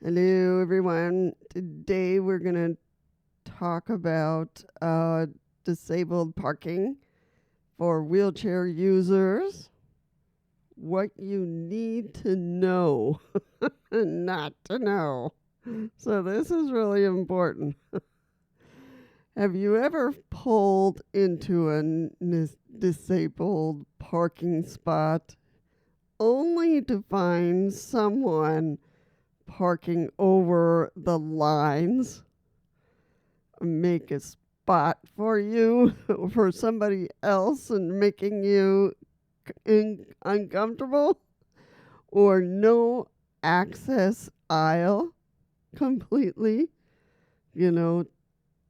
Hello, everyone. Today we're going to talk about disabled parking for wheelchair users. What you need to know, not to know. So, this is really important. Have you ever pulled into a disabled parking spot only to find someone parking over the lines, make a spot for you for somebody else and making you uncomfortable, or no access aisle completely?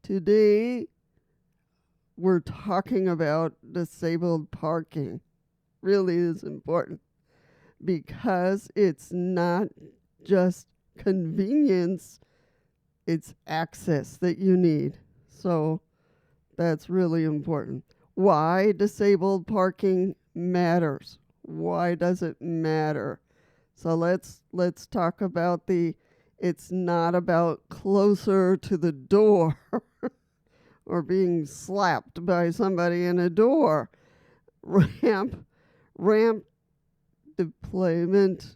Today we're talking about disabled parking. Really is important because it's not just convenience, it's access that you need. So that's really important. Why disabled parking matters. Why does it matter? So let's talk about it's not about closer to the door or being slapped by somebody in a door. Ramp deployment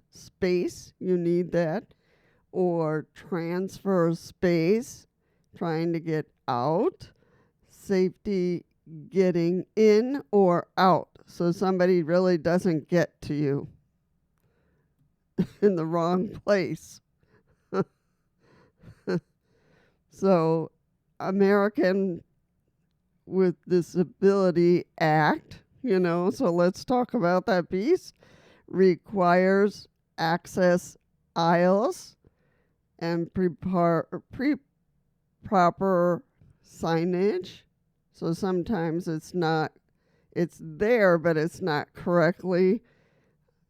space, you need that, or transfer space, trying to get out, safety getting in or out, so somebody really doesn't get to you in the wrong place. So American with Disability Act, so let's talk about that piece, requires access aisles and proper signage. So sometimes it's there, but it's not correctly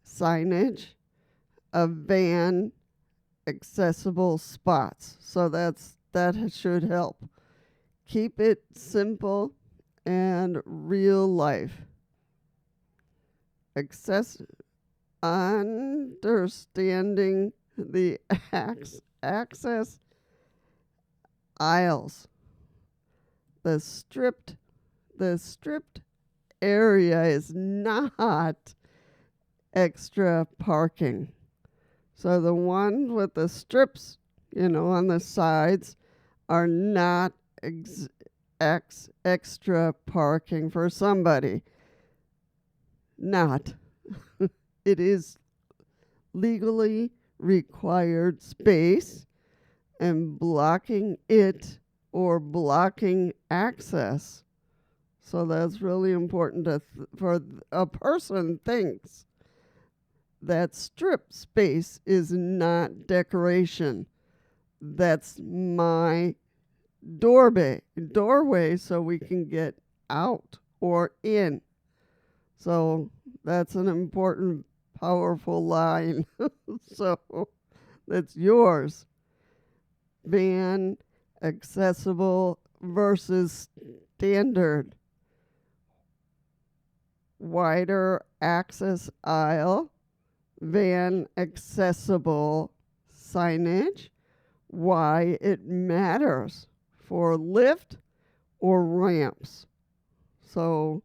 signage. A van accessible spots. So that should help. Keep it simple and real life. Understanding the access aisles. The stripped area is not extra parking. So the ones with the strips, on the sides are not extra parking for somebody. Not. It is legally required space, and blocking it or blocking access. So that's really important for a person thinks that strip space is not decoration. That's my doorway so we can get out or in. So that's an important, powerful line. So that's yours. Van accessible versus standard. Wider access aisle, van accessible signage. Why it matters for lift or ramps. So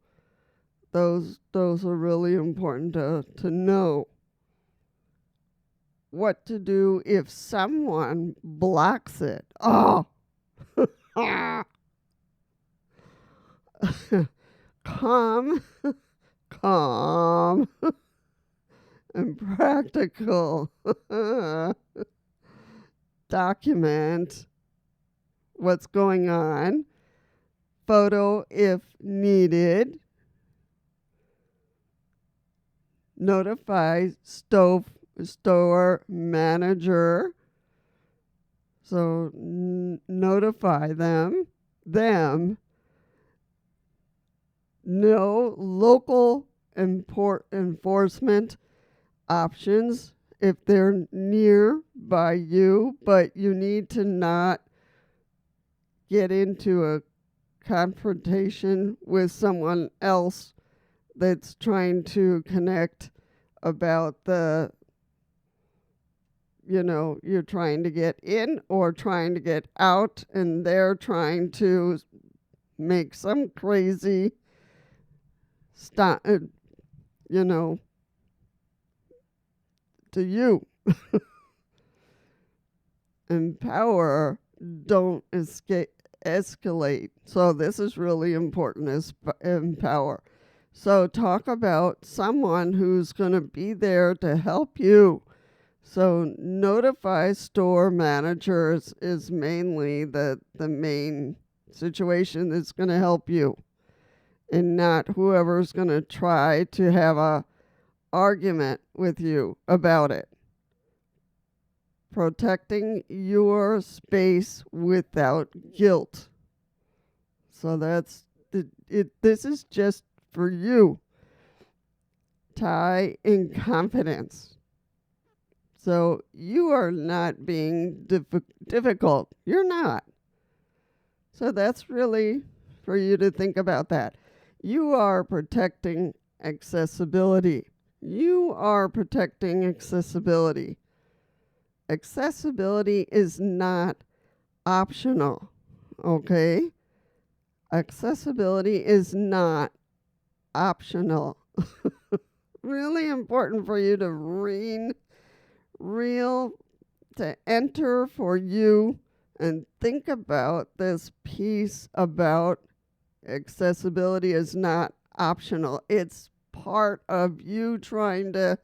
those are really important to know. What to do if someone blocks it. Oh, calm and practical. Document what's going on. Photo if needed. Notify store manager. So notify them. No local enforcement options if they're near by you, but you need to not get into a confrontation with someone else that's trying to connect about the you're trying to get in or trying to get out, and they're trying to make some crazy stop, you know, to you. Empower, don't escalate. So this is really important, is empower. So talk about someone who's going to be there to help you. So notify store managers is mainly the main situation that's going to help you, and not whoever's going to try to have a argument with you about it. Protecting your space without guilt. So that's this is just for you. Tie in confidence. So you are not being difficult. You're not. So that's really for you to think about that. You are protecting accessibility. You are protecting accessibility. Accessibility is not optional, okay? Accessibility is not optional. Really important for you to to enter for you and think about this piece about accessibility is not optional. It's part of you trying to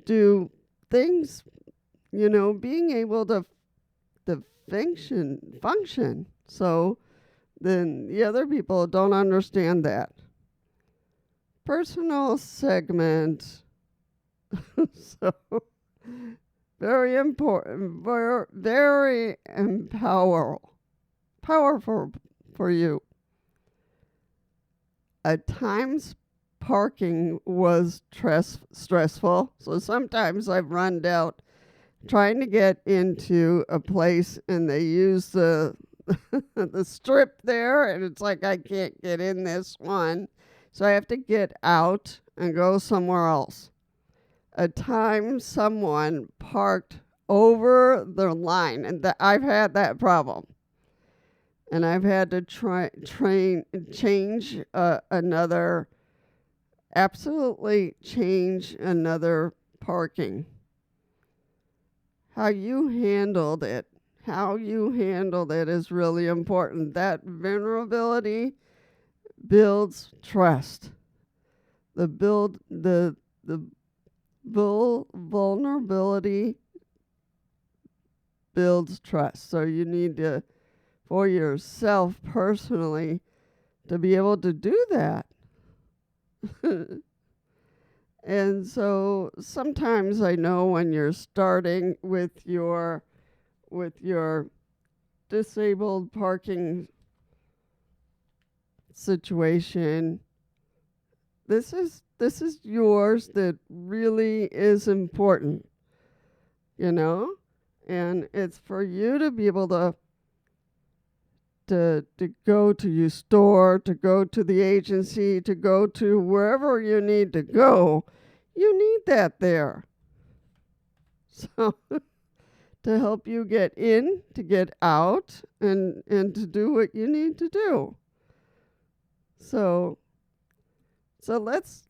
do things, being able to function. So then the other people don't understand that. Personal segment. So very important, very powerful for you. At times, parking was stressful. So sometimes I've run out trying to get into a place, and they use the the strip there, and it's like I can't get in this one. So I have to get out and go somewhere else. At times, someone parked over the line, and I've had that problem. And I've had to change another parking. How you handled it is really important. That vulnerability builds trust. The vulnerability builds trust. So you need to, for yourself personally, to be able to do that. And so sometimes I know when you're starting with your disabled parking situation, this is yours that really is important, and it's for you to be able to go to your store, to go to the agency, to go to wherever you need to go. You need that there. So to help you get in, to get out, and to do what you need to do. So let's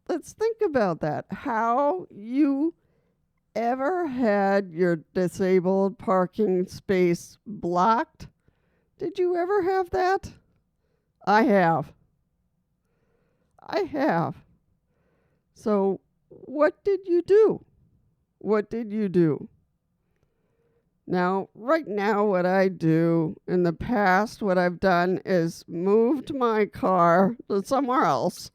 think about that. How you ever had your disabled parking space blocked? Did you ever have that? I have. So what did you do? Now, right now, what I do, in the past, what I've done is moved my car to somewhere else.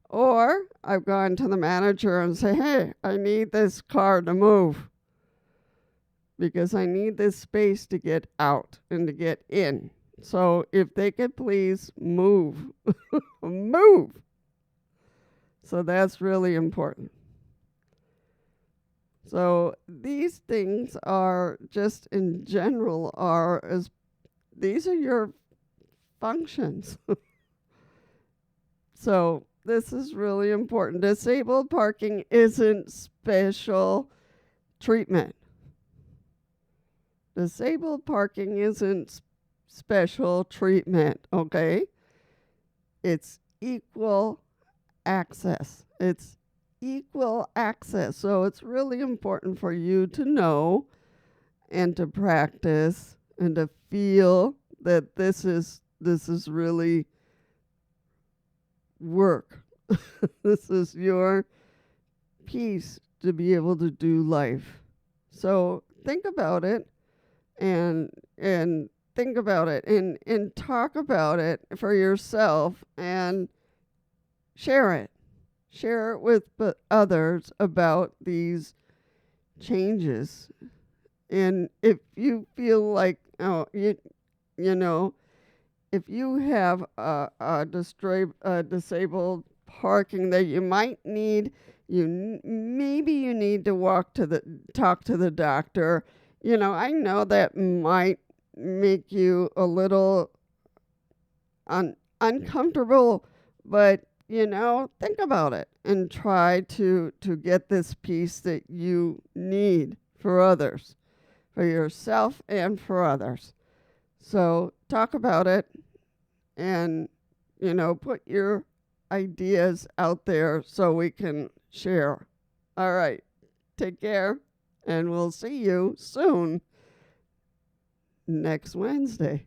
Or I've gone to the manager and say, hey, I need this car to move, because I need this space to get out and to get in. So if they could please move. Move. So that's really important. So these things are just in general these are your functions. So this is really important. Disabled parking isn't special treatment. Disabled parking isn't special treatment, okay? It's equal access. It's equal access. So it's really important for you to know and to practice and to feel that this is really work. This is your piece to be able to do life. So think about it and think about it and talk about it for yourself and share it. Share it with others about these changes. And if you feel like, you know, if you have a disabled parking that you might need, maybe you need to talk to the doctor. I know that might make you a little uncomfortable, but think about it and try to get this piece that you need for others, for yourself and for others. So talk about it and, put your ideas out there so we can share. All right. Take care, and we'll see you soon next Wednesday.